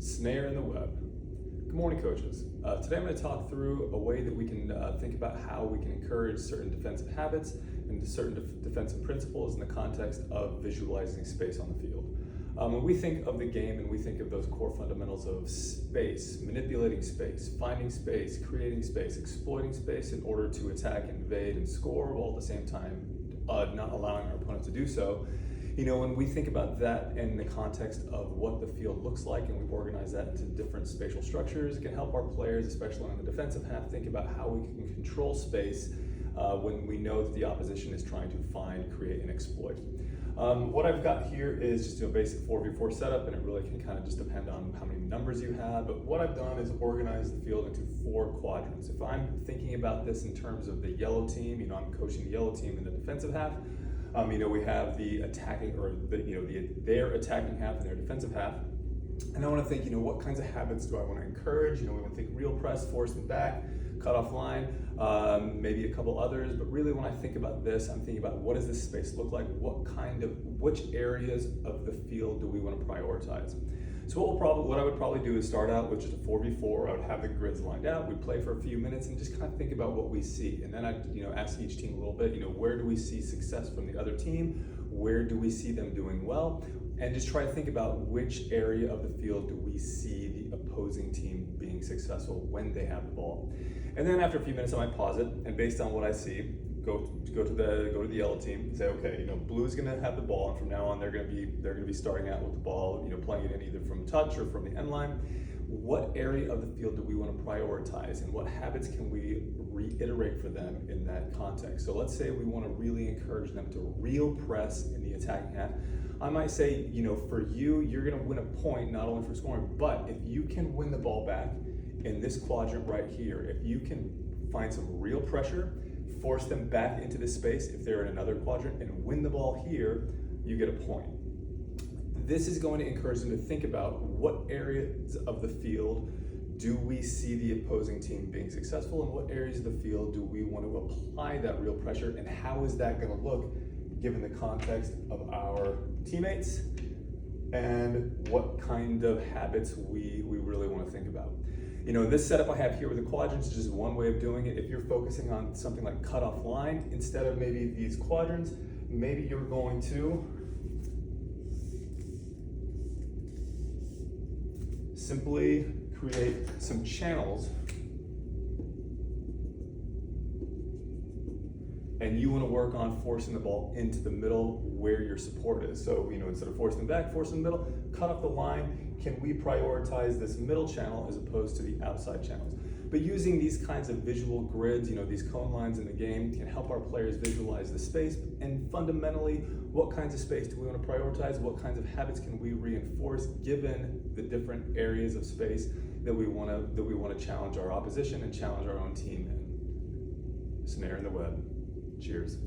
Snare in the web. Good morning, coaches. Today I'm going to talk through a way that we can think about how we can encourage certain defensive habits and certain defensive principles in the context of visualizing space on the field. When we think of the game and we think of those core fundamentals of space, manipulating space, finding space, creating space, exploiting space in order to attack, invade, and score, while at the same time not allowing our opponent to do so. When we think about that in the context of what the field looks like and we organize that into different spatial structures, it can help our players, especially on the defensive half, think about how we can control space when we know that the opposition is trying to find, create, and exploit. What I've got here is just a basic 4v4 setup, and it really can kind of just depend on how many numbers you have, but what I've done is organize the field into 4 quadrants. If I'm thinking about this in terms of the yellow team, I'm coaching the yellow team in the defensive half. We have the attacking, or their attacking half and their defensive half. And I want to think, what kinds of habits do I want to encourage? We want to think real press, force them back, cut off line, maybe a couple others. But really, when I think about this, I'm thinking about what does this space look like? Which areas of the field do we want to prioritize? So what I would probably do is start out with just a 4v4. I would have the grids lined out. We'd play for a few minutes and just kind of think about what we see. And then I'd ask each team a little bit, where do we see success from the other team? Where do we see them doing well? And just try to think about which area of the field do we see the opposing team being successful when they have the ball. And then after a few minutes, I might pause it, and based on what I see, go to the yellow team and say, okay, blue's going to have the ball, and from now on they're going to be starting out with the ball, playing it in either from touch or from the end line. What area of the field do we want to prioritize, and what habits can we reiterate for them in that context? So let's say we want to really encourage them to real press in the attacking half. I might say, for you, you're going to win a point not only for scoring, but if you can win the ball back in this quadrant right here, if you can find some real pressure, force them back into this space if they're in another quadrant, and win the ball here, you get a point. This is going to encourage them to think about what areas of the field do we see the opposing team being successful, and what areas of the field do we want to apply that real pressure, and how is that going to look given the context of our teammates and what kind of habits we really want to think about. This setup I have here with the quadrants is just one way of doing it. If you're focusing on something like cutoff line, instead of maybe these quadrants, maybe you're going to simply create some channels, and you want to work on forcing the ball into the middle where your support is. So, instead of forcing them back, force in the middle, cut off the line. Can we prioritize this middle channel as opposed to the outside channels? But using these kinds of visual grids, these cone lines in the game can help our players visualize the space, and fundamentally, what kinds of space do we want to prioritize? What kinds of habits can we reinforce given the different areas of space that we want to challenge our opposition and challenge our own team in? Snare in the web. Cheers.